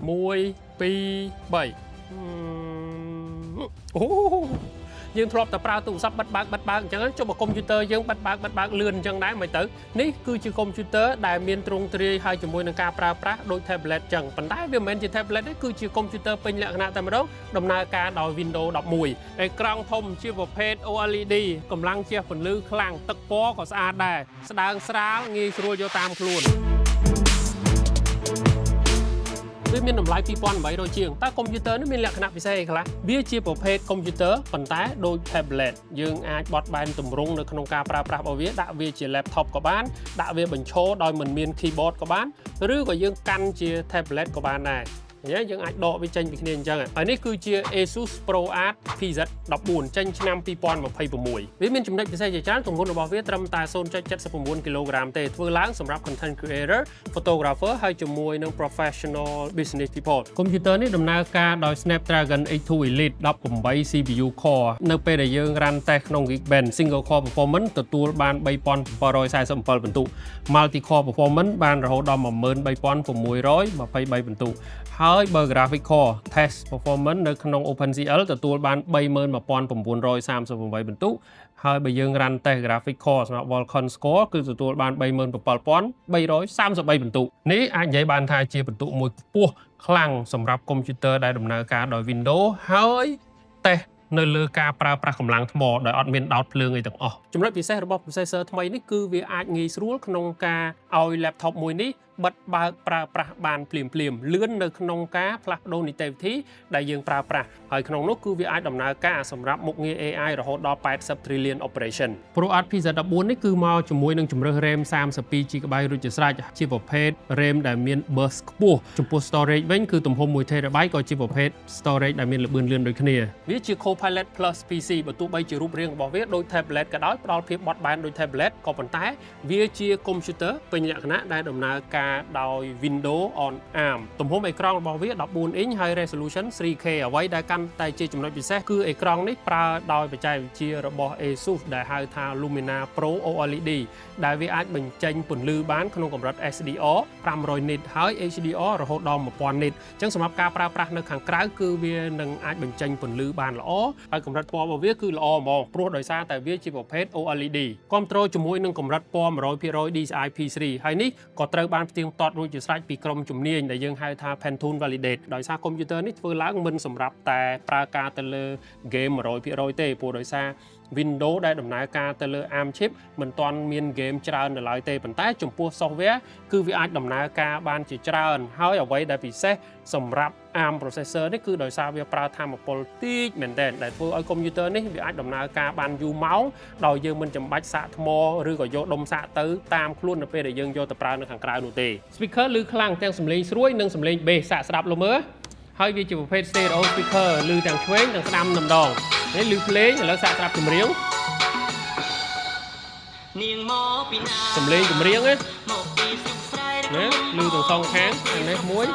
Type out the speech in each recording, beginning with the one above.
1 2 3អូយើងធ្លាប់តែប្រើទូរស័ព្ទបិទបើកអញ្ចឹងចុះបើកុំព្យូទ័រយើងបិទបើកលឿនអញ្ចឹងដែរមិនទៅនេះគឺជាកុំព្យូទ័រដែលមានទ្រង់ទ្រាយហើយជាមួយនឹងការប្រើប្រាស់ដូច tablet អញ្ចឹងប៉ុន្តែវាមិនមែនជា tablet ទេគឺជាកុំព្យូទ័រពេញលក្ខណៈតែម្ដងដំណើរការដោយ Windows 11អេក្រង់ធំជាប្រភេទ OLED កម្លាំងជះពន្លឺខ្លាំងទឹកពណ៌ក៏ស្អាតដែរស្ដើងស្រាលងាយស្រួលយកតាមខ្លួនវាមានតម្លៃ 2,800 ជាងតែកុំព្យូទ័រនេះមានលក្ខណៈពិសេសអីខ្លះវាជាប្រភេទកុំព្យូទ័រប៉ុន្តែដូច tablet យើងអាចបត់បែនទម្រង់នៅក្នុងការប្រើប្រាស់របស់វាដាក់វាជា laptop ក៏បានដាក់វាបញ្ឈរដោយមិនមាន keyboard ក៏បានឬក៏យើងកាន់ជា tablet ក៏បានដែរយើងអាចដកវាចេញពីគ្នាអញ្ចឹងហើយនេះគឺជា Asus ProArt PZ14 ចេញឆ្នាំ 2026 វាមានចំណុចពិសេសជាច្រើនទម្ងន់របស់វាត្រឹមតែ 0.79 គីឡូក្រាមទេធ្វើឡើងសម្រាប់ content creator photographer ហើយជាមួយនឹង professional business people កុំព្យូទ័រនេះដំណើរការដោយ Snapdragon 8 Elite 18 CPU core នៅពេលដែលយើង run test ក្នុង Geekbench single core performance ទទួលបាន 3747 បន្ទុក multi core performance បានរហូតដល់ 13623 បន្ទុកហើយបើ graphic core test performance នៅក្នុង OpenCL ទទួលបាន 31938 បន្ទុកហើយបើយើង run test graphic core សម្រាប់ Vulkan score គឺទទួលបាន 37333 បន្ទុកនេះអាចនិយាយបានថាជាបន្ទុកមួយខ្ពស់ខ្លាំងសម្រាប់កុំព្យូទ័រដែលដំណើរការដោយ Windows ហើយ test នៅលើការប្រើប្រាស់កម្លាំងថ្មដោយអត់មានដោតភ្លើងអីទាំងអស់ចំណុចពិសេសរបស់ processor ថ្មីនេះគឺវាអាចងាយស្រួលក្នុងការឲ្យ laptop មួយនេះបិទបើកប្រើប្រាស់បានភ្លាមលឿននៅក្នុងការផ្លាស់ប្ដូរនីតិវិធីដែលយើងប្រើប្រាស់ហើយក្នុងនោះគឺវាអាចដំណើរការសម្រាប់មុខងារ AI រហូតដល់80 trillion operation ProArt PZ14 នេះគឺមកជាមួយនឹងជម្រើស RAM 32GB រួចជាស្រេចជាប្រភេទ RAM ដែលមាន burst ខ្ពស់ចំពោះ storage វិញគឺទំហំ 1TB ក៏ជាប្រភេទ storage ដែលមានល្បឿនលឿនដូចគ្នាវាជា Copilot Plus PC បើទោះបីជារូបរាងរបស់វាដូច tablet ក៏ដោយផ្ដល់ភាពបត់បែនដូច tablet ក៏ប៉ុន្តែវាជាកុំព្យូទ័រពេញលក្ខណៈដែលដំណើរការដោយ Windows on ARM ទំហំអេក្រង់របស់វា14អ៊ីនហើយ resolution 3K អ្វីដែលកាន់តែជាចំណុចពិសេសគឺអេក្រង់នេះប្រើដោយបច្ចេកវិទ្យារបស់ Asus ដែលហៅថា Lumina Pro OLED ដែលវាអាចបញ្ចេញពន្លឺបានក្នុងកម្រិត SDR 500 nit ហើយ HDR រហូតដល់ 1000 nit អញ្ចឹងសម្រាប់ការប្រើប្រាស់នៅខាងក្រៅគឺវានឹងអាចបញ្ចេញពន្លឺបានល្អហើយកម្រិតពណ៌របស់វាគឺល្អហ្មងព្រោះដោយសារតែវាជាប្រភេទ OLED គ្រប់គ្រងជាមួយនឹងកម្រិតពណ៌ 100% DCI-P3 ហើយនេះក៏ត្រូវបានផ្ទៀងផ្ទាត់រួចជាស្រេចពីក្រុមជំនាញដែលយើងហៅថា Pantone Validate ដោយសារកុំព្យូទ័រនេះធ្វើឡើងមិនសម្រាប់តែប្រើការទៅលើ game 100% ទេព្រោះដោយសារ Windows ដែលដំណើរការទៅលើ ARM chip មិនទាន់មាន game ច្រើននៅឡើយទេប៉ុន្តែចំពោះ software គឺវាអាចដំណើរការបានជាច្រើនហើយអ្វីដែលពិសេសសម្រាប់ ARM processor នេះគឺដោយសារវាប្រើថាមពលតិចមែនទែនដែលធ្វើឲ្យកុំព្យូទ័រនេះវាអាចដំណើរការបានយូរម៉ោងដោយយើងមិនចាំបាច់សាកថ្មឬក៏យកដុំសាកទៅតាមខ្លួននៅពេលដែលយើងយកទៅប្រើនៅខាងក្រៅនោះទេ speaker ឮខ្លាំងទាំងសំឡេងស្រួយនិងសំឡេង bass សាកស្ដាប់លមើលហើយវាជាប្រភេទ stereo speaker ឮទាំងឆ្វេងទាំងស្ដាំម្ដងនេះឮភ្លេងឥឡូវសាកស្ដាប់ចម្រៀងនាងមកពីណាសំឡេងចម្រៀងណាមកពីស្រុកស្រែណាឮទាំងសងខាងខាងនេះមួយ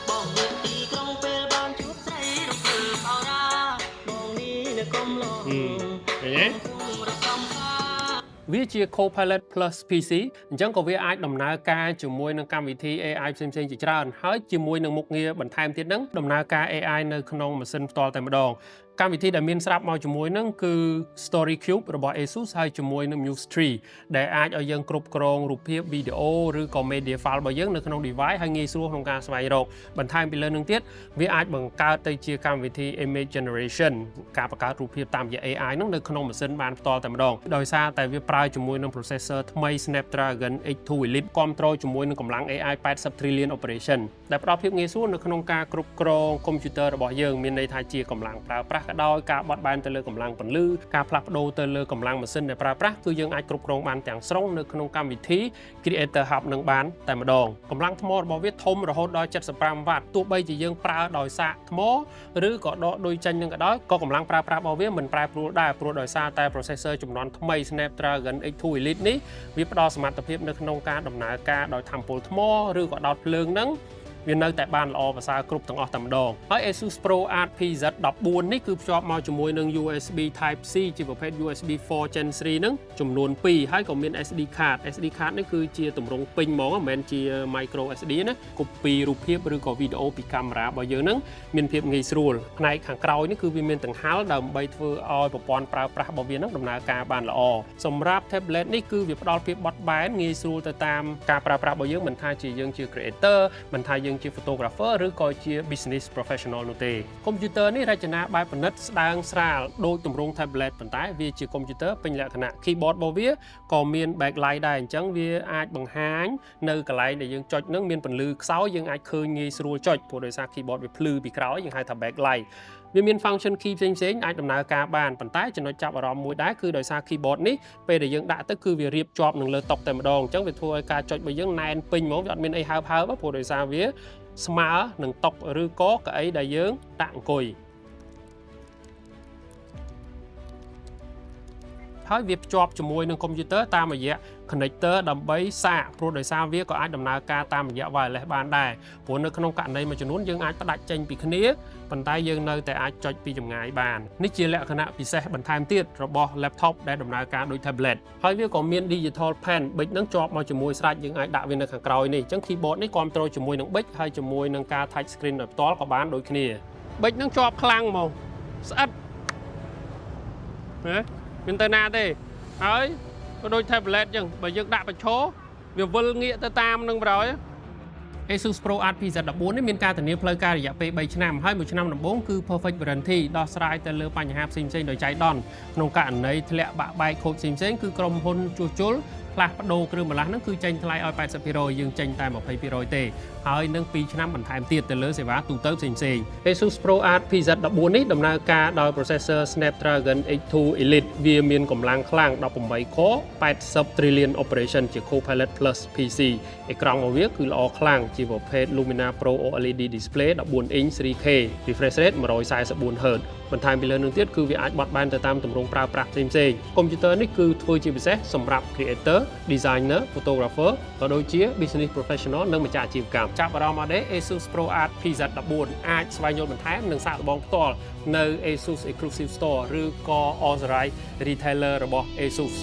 បងនៅទីក្រុងពេលបានជួបស្រីរំភើបអរ៉ាបងនេះនៅកុំឡងឃើញទេវាជា Copilot Plus PC អញ្ចឹងក៏វាអាចដំណើរការជាមួយនឹងកម្មវិធី AI ផ្សេងៗជាច្រើនហើយជាមួយនឹងមុខងារបន្ថែមទៀតហ្នឹងដំណើរការ AI នៅក្នុងម៉ាស៊ីនផ្ទាល់តែម្ដងកម្មវិធីដែលមានស្រាប់មកជាមួយនឹងគឺ Story Cube របស់ Asus ហើយជាមួយនឹង Muse 3ដែលអាចឲ្យយើងគ្រប់គ្រងរូបភាពវីដេអូឬក៏ media file របស់យើងនៅក្នុង device ហើយងាយស្រួលក្នុងការស្វែងរកបន្ថែមពីលើនឹងទៀតវាអាចបង្កើតទៅជាកម្មវិធី image generation ការបង្កើតរូបភាពតាមរយៈ AI ហ្នឹងនៅក្នុងម៉ាស៊ីនបានផ្ទាល់តែម្ដងដោយសារតែវាប្រើជាមួយនឹង processor ថ្មី Snapdragon 8 Elite គ្រប់គ្រងជាមួយនឹងកម្លាំង AI 80 trillion operation ដែលផ្ដល់ភាពងាយស្រួលនៅក្នុងការគ្រប់គ្រងកុំព្យូទ័ររបស់យើងមានន័យថាជាកម្លាំងប្រើប្រាស់ក៏ដោយការបត់បែនទៅលើកម្លាំងពន្លឺការផ្លាស់ប្ដូរទៅលើកម្លាំងម៉ាស៊ីនដែលប្រើប្រាស់គឺយើងអាចគ្រប់គ្រងបានទាំងស្រុងនៅក្នុងកម្មវិធី Creator Hub នឹងបានតែម្ដងកម្លាំងថ្មរបស់វាធំរហូតដល់75វ៉ាត់ទោះបីជាយើងប្រើដោយសាកថ្មឬក៏ដកដូចចេញនឹងក៏ដោយក៏កម្លាំងប្រើប្រាស់របស់វាមិនប្រែប្រួលដែរព្រោះដោយសារតែ processor ជំនាន់ថ្មី Snapdragon 8 Elite នេះវាផ្ដល់សមត្ថភាពនៅក្នុងការដំណើរការដោយថាមពលថ្មឬក៏ដោតភ្លើងហ្នឹង វានៅតែបានល្អប្រសើរគ្រប់ទាំងអស់តែម្ដងហើយ ASUS Pro Art PZ14 នេះគឺភ្ជាប់មកជាមួយនឹង USB Type C ជាប្រភេទ USB 4 Gen 3 ហ្នឹងចំនួន2ហើយក៏មាន SD card នេះគឺជាទម្រង់ពេញហ្មងមិនមែនជា micro SD ណា copy រូបភាពឬក៏វីដេអូពីកាមេរ៉ារបស់យើងហ្នឹងមានភាពងាយស្រួលផ្នែកខាងក្រោយនេះគឺវាមានដង្ហែលដើម្បីធ្វើឲ្យប្រព័ន្ធប្រើប្រាស់របស់វាហ្នឹងដំណើរការបានល្អសម្រាប់ tablet នេះគឺវាផ្ដល់ភាពបត់បែនងាយស្រួលទៅតាមការប្រើប្រាស់របស់យើងមិនថាជាយើងជា creator មិនថាយើងជា photographer ឬក៏ជា business professional នោះទេកុំព្យូទ័រនេះរចនាបែបប្រណិតស្ដើងស្រាលដូចទម្រង់ tablet ប៉ុន្តែវាជាកុំព្យូទ័រពេញលក្ខណៈ keyboard របស់វាក៏មាន backlight ដែរអញ្ចឹងវាអាចបង្ហាញនៅកន្លែងដែលយើងចុចនឹងមានពន្លឺខ្សោយយើងអាចឃើញងាយស្រួលចុចព្រោះដោយសារ keyboard វាភ្លឺពីក្រោយយើងហៅថា backlight វាមាន function key ផ្សេងៗអាចដំណើរការបានប៉ុន្តែចំណុចចាប់អារម្មណ៍មួយដែរគឺដោយសារ keyboard នេះពេលដែលយើងដាក់ទៅគឺវារៀបជាប់នឹងលើតុតែម្ដងអញ្ចឹងវាធ្វើឲ្យការចុចរបស់យើងណែនពេញហ្មងវាអត់មានអីហើបព្រោះដោយសារវាស្មើនឹងតុឬក៏កៅអីដែលយើងដាក់អង្គុយហើយវាភ្ជាប់ជាមួយនឹងកុំព្យូទ័រតាមរយៈ connector ដើម្បីសាកព្រោះដោយសារវាក៏អាចដំណើរការតាមរយៈ wireless បានដែរព្រោះនៅក្នុងករណីមួយចំនួនយើងអាចផ្ដាច់ចេញពីគ្នាប៉ុន្តែយើងនៅតែអាចចុចពីចម្ងាយបាននេះជាលក្ខណៈពិសេសបន្ថែមទៀតរបស់ laptop ដែលដំណើរការដូច tablet ហើយវាក៏មាន digital pen ប៊ិចនឹងជាប់មកជាមួយស្រេចយើងអាចដាក់វានៅខាងក្រោយនេះអញ្ចឹង keyboard នេះគ្រប់គ្រងជាមួយនឹងប៊ិចហើយជាមួយនឹងការ touch screen ដោយផ្ទាល់ក៏បានដូចគ្នាប៊ិចនឹងជាប់ខ្លាំងហ្មងស្អិតណាមានទៅណាទេហើយក៏ដូច tablet ចឹងបើយើងដាក់បញ្ឈរវាវិលងាកទៅតាមនឹងប្រយ ASUS Pro Art PZ14 នេះមានការធានាផ្លូវការរយៈពេល3ឆ្នាំហើយ1ឆ្នាំដំបូងគឺ perfect warranty ដោះស្រាយទៅលើបញ្ហាផ្សេងៗដោយចៃដន្យក្នុងករណីធ្លាក់បាក់បែកខូចផ្សេងៗគឺក្រុមហ៊ុនជួសជុលផ្លាស់ប្ដូរគ្រឿងបន្លាស់ហ្នឹងគឺចេញថ្លៃឲ្យ 80% យើងចេញតែ 20% ទេហើយនឹង2ឆ្នាំបន្ថែមទៀតទៅលើសេវាទូទៅផ្សេងៗ ASUS Pro Art PZ14 នេះដំណើរការដោយ processor Snapdragon 8 Elite វាមានកម្លាំងខ្លាំង18 core 80 trillion operation ជា Copilot Plus PC អេក្រង់របស់វាគឺល្អខ្លាំងជាប្រភេទ Lumina Pro OLED display 14 inch 3K refresh rate 144Hz បន្ថែមពីលើនឹងទៀតគឺវាអាចបត់បែនទៅតាមទម្រង់ប្រើប្រាស់ផ្សេងៗកុំព្យូទ័រនេះគឺធ្វើជាពិសេសសម្រាប់ creator designer photographer ក៏ដូចជា business professional និងម្ចាស់អាជីវកម្មចាប់អារម្មណ៍អត់ទេ ASUS Pro Art PZ14 អាចស្វែងយល់បន្ថែមនិងសាកល្បងផ្ទាល់នៅ ASUS Exclusive Store ឬក៏ Authorized Retailer របស់ ASUS